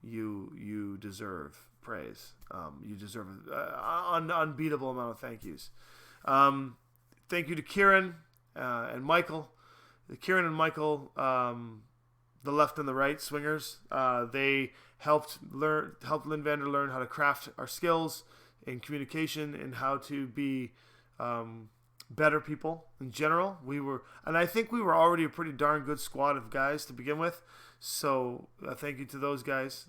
you deserve praise. You deserve an unbeatable amount of thank yous. Thank you to Kieran and Michael. Kieran and Michael, the left and the right swingers. They helped Lynnvander learn how to craft our skills in communication and how to be better people in general. And I think we were already a pretty darn good squad of guys to begin with. So thank you to those guys.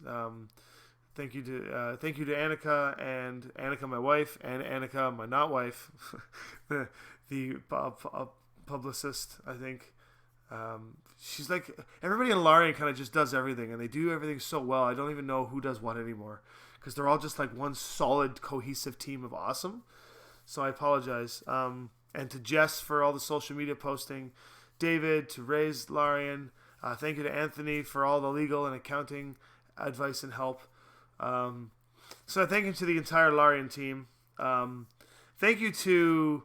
Thank you to Annika, and Annika, my wife, and Annika, my not wife, the publicist. I think she's like, everybody in Larian kind of just does everything, and they do everything so well. I don't even know who does what anymore because they're all just like one solid, cohesive team of awesome. So I apologize. And to Jess for all the social media posting, David, to Ray's Larian. Thank you to Anthony for all the legal and accounting advice and help. So thank you to the entire Larian team. Thank you to,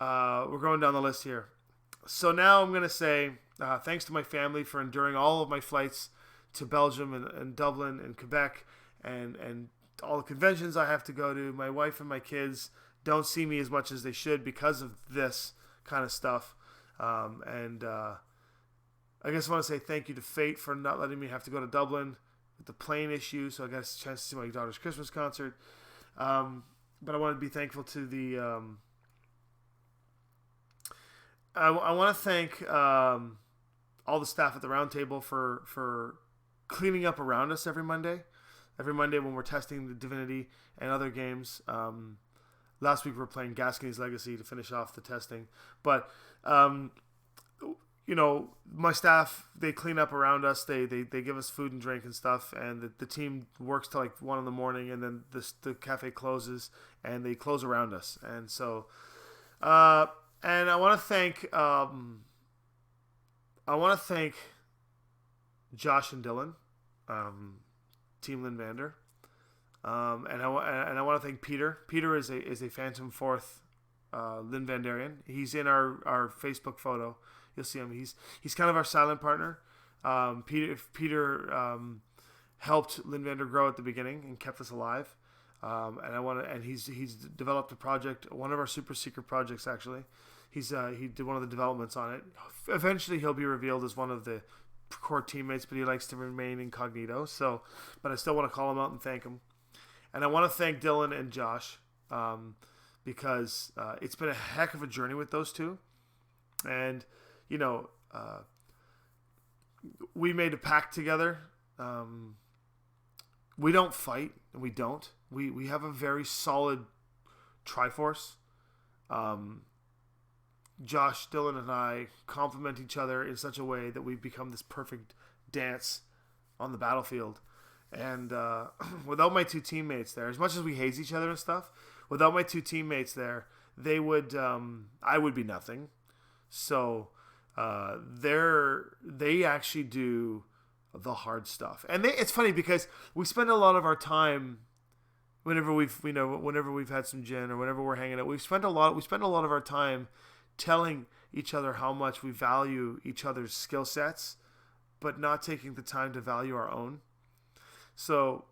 we're going down the list here. So now I'm going to say thanks to my family for enduring all of my flights to Belgium and Dublin and Quebec and all the conventions I have to go to. My wife and my kids don't see me as much as they should because of this kind of stuff. I guess I want to say thank you to Fate for not letting me have to go to Dublin with the plane issue, so I got a chance to see my daughter's Christmas concert. But I want to be thankful to the... I want to thank all the staff at the Round Table for cleaning up around us every Monday. Every Monday when we're testing the Divinity and other games. Last week we were playing Gascony's Legacy to finish off the testing. But... my staff, they clean up around us. They give us food and drink and stuff, and the team works till like 1 a.m, and then the cafe closes, and they close around us. And so, and I want to thank Josh and Dylan, Team Lynnvander, and I want to thank Peter. Peter is a Phantom Fourth Lynnvanderian. He's in our Facebook photo. You'll see him. He's kind of our silent partner. Peter helped Lynnvander grow at the beginning and kept us alive. And he's developed a project, one of our super secret projects actually. he did one of the developments on it. Eventually, he'll be revealed as one of the core teammates, but he likes to remain incognito. So, but I still want to call him out and thank him. And I want to thank Dylan and Josh because it's been a heck of a journey with those two. And, we made a pact together. We don't fight, and we don't. We have a very solid Triforce. Josh, Dylan, and I complement each other in such a way that we've become this perfect dance on the battlefield. And without my two teammates there, as much as we hate each other and stuff, without my two teammates there, I would be nothing. So they actually do the hard stuff. And it's funny because we spend a lot of our time whenever we've had some gin or whenever we're hanging out, we spend a lot of our time telling each other how much we value each other's skill sets, but not taking the time to value our own. So,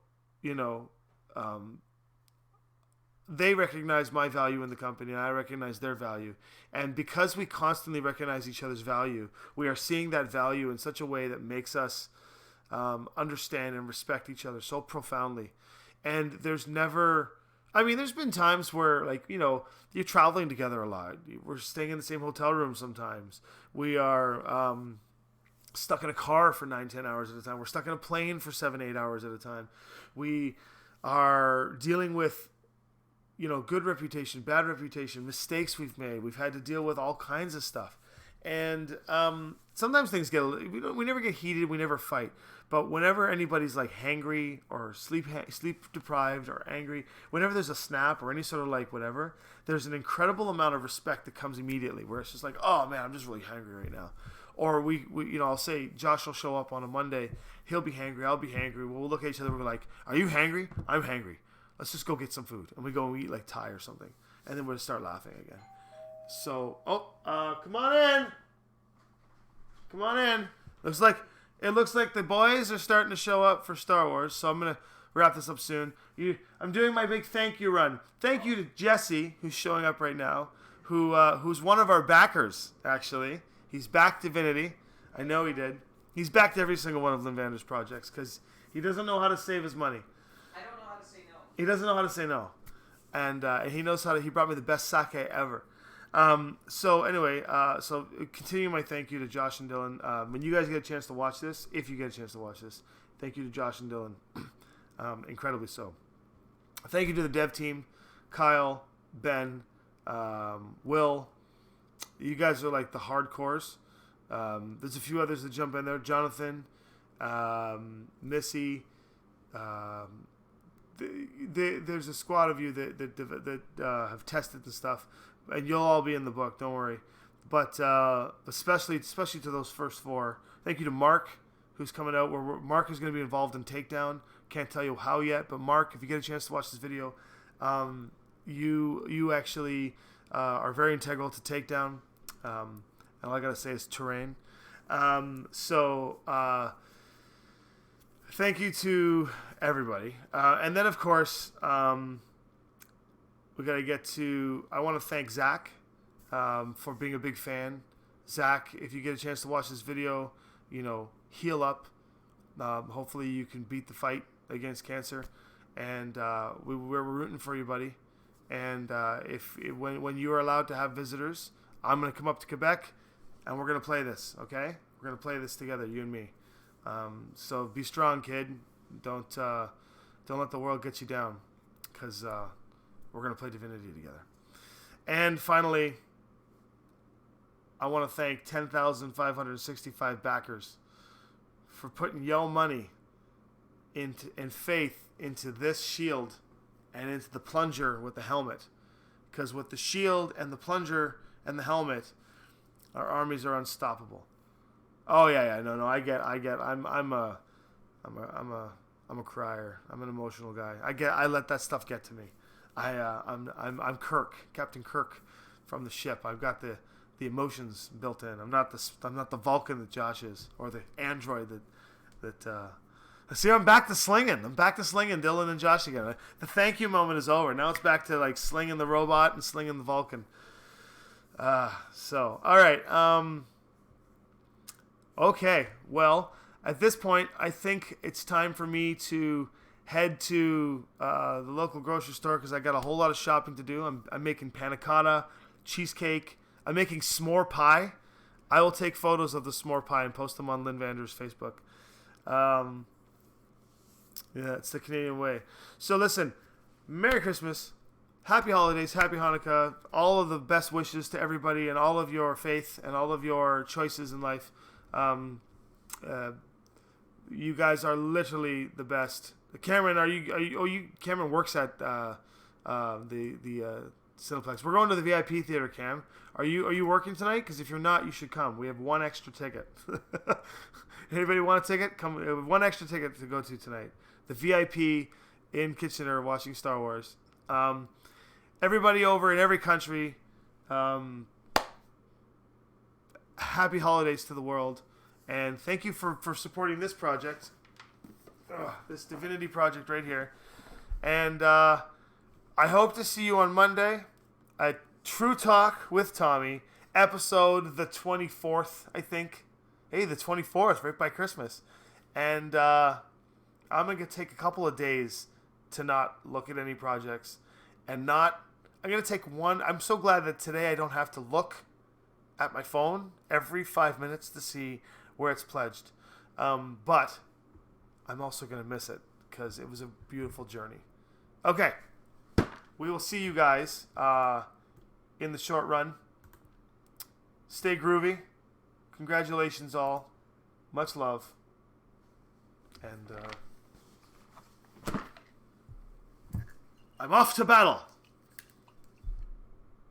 they recognize my value in the company, and I recognize their value. And because we constantly recognize each other's value, we are seeing that value in such a way that makes us understand and respect each other so profoundly. And there's been times where, you're traveling together a lot. We're staying in the same hotel room sometimes. We are stuck in a car for 9-10 hours at a time. We're stuck in a plane for 7-8 hours at a time. We are dealing with, good reputation, bad reputation, mistakes we've made. We've had to deal with all kinds of stuff. And sometimes things we never get heated, we never fight. But whenever anybody's hangry or sleep deprived or angry, whenever there's a snap or any sort of whatever, there's an incredible amount of respect that comes immediately, where it's just oh man, I'm just really hangry right now. Or we I'll say Josh will show up on a Monday, he'll be hangry, I'll be hangry. We'll look at each other, we're like, are you hangry? I'm hangry. Let's just go get some food. And we go and eat Thai or something. And then we'll start laughing again. So, come on in. Come on in. It looks like the boys are starting to show up for Star Wars. So I'm going to wrap this up soon. I'm doing my big thank you run. Thank you to Jesse, who's showing up right now, who's one of our backers, actually. He's backed Divinity. I know he did. He's backed every single one of Lynnvander's projects because he doesn't know how to save his money. I don't know how to say no. He doesn't know how to say no. And he knows how to. He brought me the best sake ever. So anyway, so continue my thank you to Josh and Dylan. When you guys get a chance to watch this, if you get a chance to watch this, thank you to Josh and Dylan. Incredibly so. Thank you to the dev team, Kyle, Ben, Will. You guys are the hardcores. There's a few others that jump in there. Jonathan, Missy. There's a squad of you that have tested the stuff, and you'll all be in the book. Don't worry. But especially to those first four. Thank you to Mark, who's coming out. Mark is going to be involved in Takedown. Can't tell you how yet, but Mark, if you get a chance to watch this video, you actually are very integral to Takedown. And all I gotta say is terrain. Thank you to everybody. And then, of course, we got to get to... I want to thank Zach for being a big fan. Zach, if you get a chance to watch this video, heal up. Hopefully you can beat the fight against cancer. And we're rooting for you, buddy. And when you are allowed to have visitors, I'm going to come up to Quebec, and we're going to play this, okay? We're going to play this together, you and me. So be strong, kid. Don't let the world get you down, because we're going to play Divinity together. And finally, I want to thank 10,565 backers for putting your money and faith into this shield and into the plunger with the helmet. Because with the shield and the plunger and the helmet, our armies are unstoppable. Oh yeah, no, I get. I'm a crier. I'm an emotional guy. I let that stuff get to me. I'm Kirk, Captain Kirk, from the ship. I've got the emotions built in. I'm not the Vulcan that Josh is, or the android that. See, I'm back to slinging. Dylan and Josh again. The thank you moment is over. Now it's back to slinging the robot and slinging the Vulcan. All right. Okay. Well, at this point, I think it's time for me to head to the local grocery store because I got a whole lot of shopping to do. I'm making panna cotta, cheesecake. I'm making s'more pie. I will take photos of the s'more pie and post them on Lynnvander's Facebook. Yeah, it's the Canadian way. So listen, Merry Christmas, Happy Holidays, Happy Hanukkah, all of the best wishes to everybody and all of your faith and all of your choices in life. You guys are literally the best. Cameron, are you? Cameron works at the Cineplex. We're going to the VIP theater. Cam, are you working tonight? Because if you're not, you should come. We have one extra ticket. Anybody want a ticket? Come. We have one extra ticket to go to tonight. The VIP in Kitchener watching Star Wars. Everybody over in every country. Happy holidays to the world, and thank you for supporting this project. This Divinity project right here. And I hope to see you on Monday at True Talk with Tommy, episode the 24th, I think. Hey, the 24th, right by Christmas. And I'm going to take a couple of days to not look at any projects. I'm going to take one. I'm so glad that today I don't have to look at my phone every 5 minutes to see where it's pledged. But I'm also going to miss it because it was a beautiful journey. Okay. We will see you guys in the short run. Stay groovy. Congratulations all. Much love. And I'm off to battle.